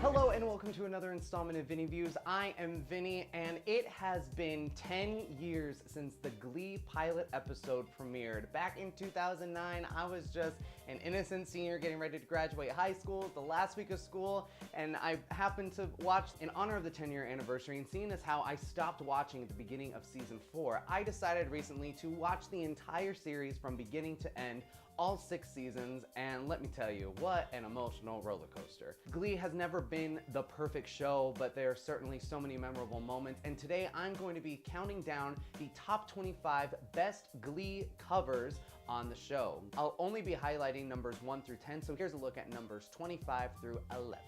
Hello and welcome to another installment of Vinny Views. I am Vinny and it has been 10 years since the Glee pilot episode premiered. Back in 2009, I was just an innocent senior getting ready to graduate high school, the last week of school, and I happened to watch in honor of the 10-year anniversary, and seeing as how I stopped watching at the beginning of season 4, I decided recently to watch the entire series from beginning to end, all 6 seasons, and let me tell you, what an emotional roller coaster. Glee has never been the perfect show, but there are certainly so many memorable moments, and today I'm going to be counting down the top 25 best Glee covers on the show. I'll only be highlighting numbers 1 through 10, so here's a look at numbers 25 through 11.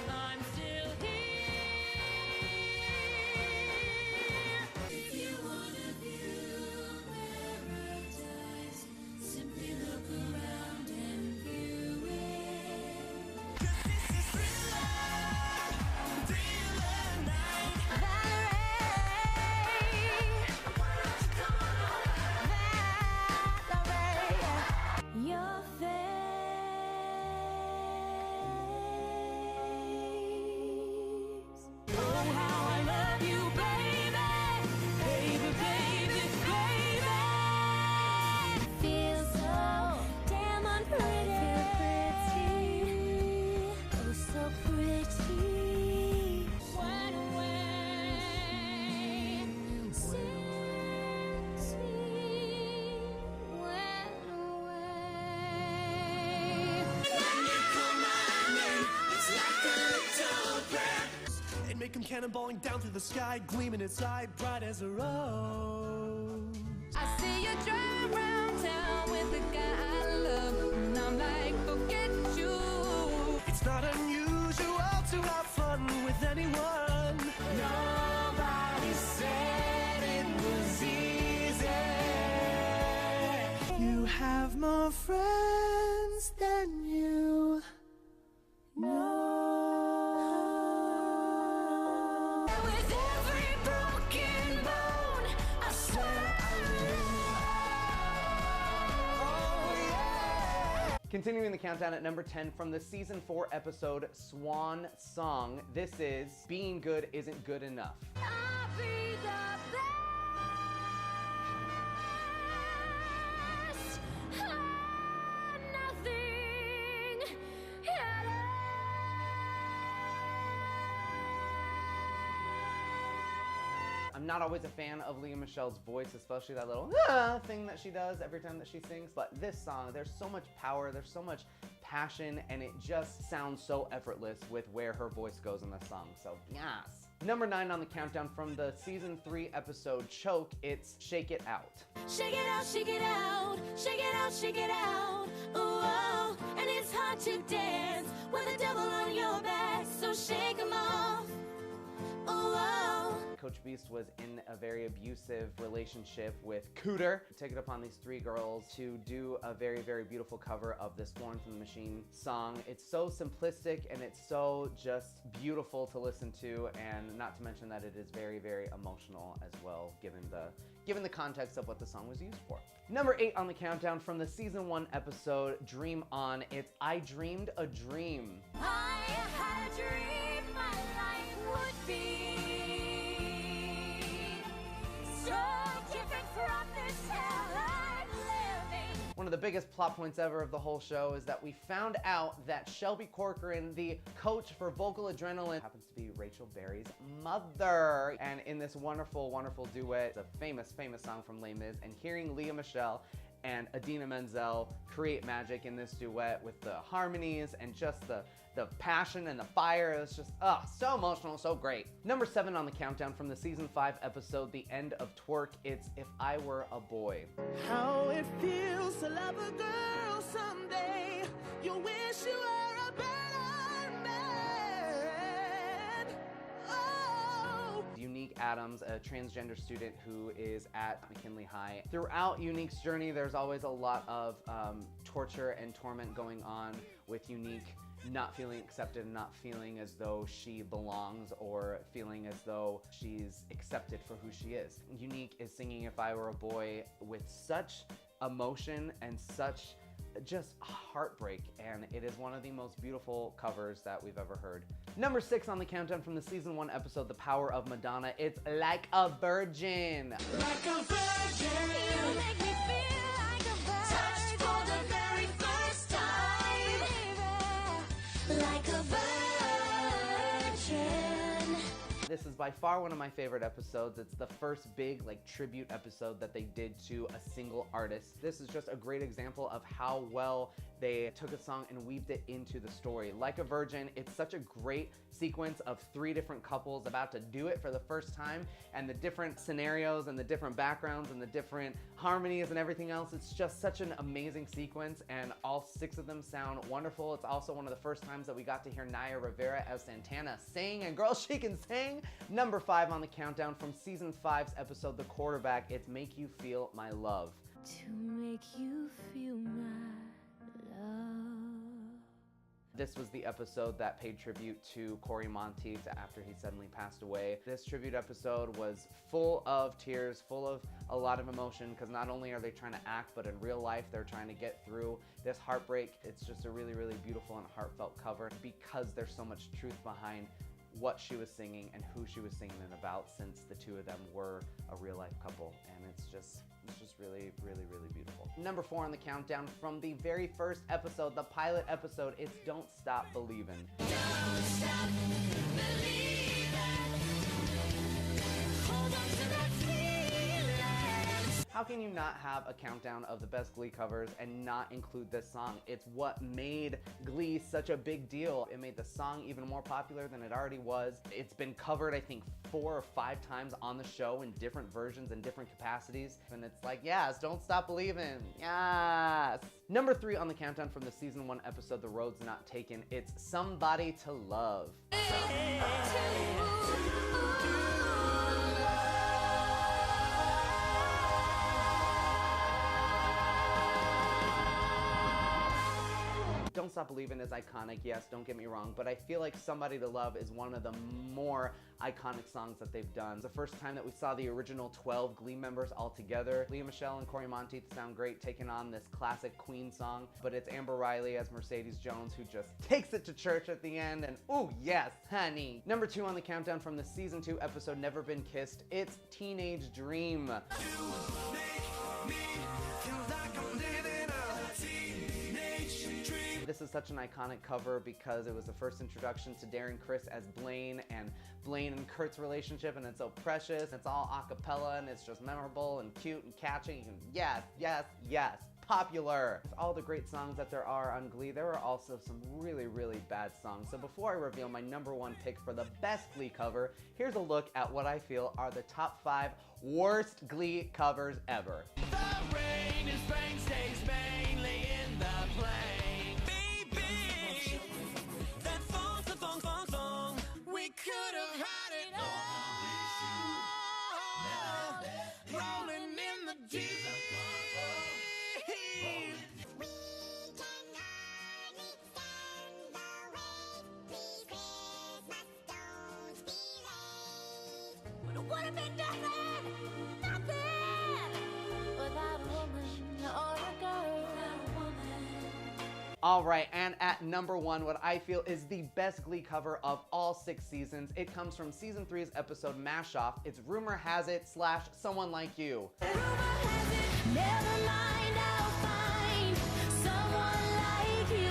I'm still here. If you wanna view paradise, simply look around and view it. 'Cause this is thriller night. Valerie, your face. Oh, how I love you, baby, baby, baby, baby. Feels so damn unpretty, oh so pretty. Went away since we went away. When you call my name, it's like a little prayer. And make him cannonballing down through the sky, gleaming inside, bright as a rose. I see you drive around town with the guy I love, and I'm like, forget you. It's not unusual to have fun with anyone. Nobody said it was easy. You have more friends than you know. With every broken bone, I swear I will. Continuing the countdown at number 10 from the season 4 episode Swan Song, this is Being Good Isn't Good Enough. I'll be the best. Nothing at all. I'm not always a fan of Lea Michele's voice, especially that little thing that she does every time that she sings, but this song, there's so much power, there's so much passion, and it just sounds so effortless with where her voice goes in the song, so yes. Number 9 on the countdown from the season 3 episode Choke, it's Shake It Out. Shake it out, shake it out, shake it out, shake it out. Oh, and it's hard to dance with the devil on your back, so shake 'em off. Oh, Coach Beast was in a very abusive relationship with Cooter. Take it upon these 3 girls to do a very, very beautiful cover of this Florence and the Machine song. It's so simplistic and it's so just beautiful to listen to, and not to mention that it is very, very emotional as well, given the context of what the song was used for. Number 8 on the countdown from the season 1 episode Dream On, it's I Dreamed a Dream. I had a dream my life would be so different from this hell I'm living. One of the biggest plot points ever of the whole show is that we found out that Shelby Corcoran, the coach for Vocal Adrenaline, happens to be Rachel Berry's mother. And in this wonderful, wonderful duet, it's a famous, famous song from Les Mis, and hearing Lea Michele and Idina Menzel create magic in this duet with the harmonies and just the passion and the fire. It was just, so emotional, so great. Number 7 on the countdown from the season 5 episode, The End of Twerk, it's If I Were a Boy. How it feels to love a girl someday. You wish you were a better man. Oh. Unique Adams, a transgender student who is at McKinley High. Throughout Unique's journey, there's always a lot of torture and torment going on with Unique not feeling accepted and not feeling as though she belongs or feeling as though she's accepted for who she is. Unique is singing If I Were a Boy with such emotion and such just heartbreak, and it is one of the most beautiful covers that we've ever heard. Number 6 on the countdown from the season 1 episode, The Power of Madonna, it's Like a Virgin. Like a virgin. You make me feel like a virgin. Touched for the very first time. Baby, like a virgin. This is by far one of my favorite episodes. It's the first big tribute episode that they did to a single artist. This is just a great example of how well they took a song and weaved it into the story. Like a Virgin, it's such a great sequence of 3 different couples about to do it for the first time, and the different scenarios and the different backgrounds and the different harmonies and everything else. It's just such an amazing sequence, and all 6 of them sound wonderful. It's also one of the first times that we got to hear Naya Rivera as Santana sing, and girl, she can sing. Number 5 on the countdown from season 5's episode, The Quarterback, it's Make You Feel My Love. To make you feel my love. This was the episode that paid tribute to Cory Monteith after he suddenly passed away. This tribute episode was full of tears, full of a lot of emotion, because not only are they trying to act, but in real life they're trying to get through this heartbreak. It's just a really, really beautiful and heartfelt cover because there's so much truth behind what she was singing and who she was singing it about, since the 2 of them were a real life couple, and it's just really, really, really beautiful. Number 4 on the countdown from the very first episode, the pilot episode, it's Don't Stop Believin'. Don't stop believing. Hold on to that feeling. How can you not have a countdown of the best Glee covers and not include this song? It's what made Glee such a big deal. It made the song even more popular than it already was. It's been covered, I think, 4 or 5 times on the show in different versions and different capacities. And it's like, yes, don't stop believing. Yes. Number 3 on the countdown from the season 1 episode, The Road's Not Taken, it's Somebody to Love. Don't Stop Believin' is iconic, yes, don't get me wrong, but I feel like Somebody to Love is one of the more iconic songs that they've done. It's the first time that we saw the original 12 Glee members all together. Michele and Cory Monteith sound great taking on this classic Queen song, but it's Amber Riley as Mercedes Jones who just takes it to church at the end, and ooh, yes, honey. Number 2 on the countdown from the season 2 episode, Never Been Kissed, it's Teenage Dream. This is such an iconic cover because it was the first introduction to Darren Criss as Blaine, and Blaine and Kurt's relationship, and it's so precious. It's all a cappella, and it's just memorable and cute and catchy. And yes, yes, yes, popular. With all the great songs that there are on Glee, there are also some really, really bad songs. So before I reveal my number 1 pick for the best Glee cover, here's a look at what I feel are the top 5 worst Glee covers ever. The rain is rain stays mainly in the plane. We could have had it all, rolling in the deep. We can hardly stand the rain. These Christmas stones be laid. What would have been nothing, nothing, without a woman or a girl. All right, and at number 1, what I feel is the best Glee cover of all 6 seasons. It comes from season 3's episode Mash Off. It's Rumor Has It / Someone Like You. Rumor has it, never mind, I'll find someone like you.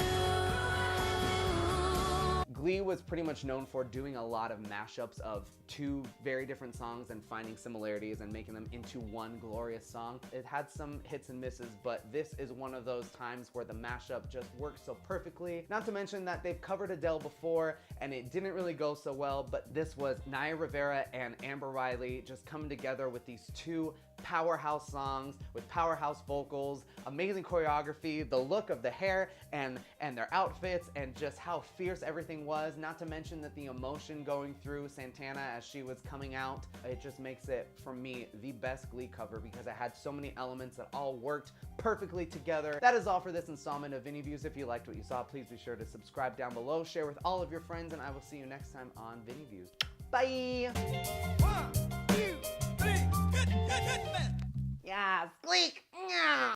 Glee was pretty much known for doing a lot of mashups of 2 very different songs and finding similarities and making them into one glorious song. It had some hits and misses, but this is one of those times where the mashup just works so perfectly. Not to mention that they've covered Adele before and it didn't really go so well, but this was Naya Rivera and Amber Riley just coming together with these 2 powerhouse songs with powerhouse vocals, amazing choreography, the look of the hair and their outfits, and just how fierce everything was, not to mention that the emotion going through Santana as she was coming out. It just makes it, for me, the best Glee cover because it had so many elements that all worked perfectly together. That is all for this installment of Vinny Views. If you liked what you saw, please be sure to subscribe down below, share with all of your friends, and I will see you next time on Vinny Views. Bye! 1, 2, 3, hit, hit, hit, Yes, Gleek! Yeah.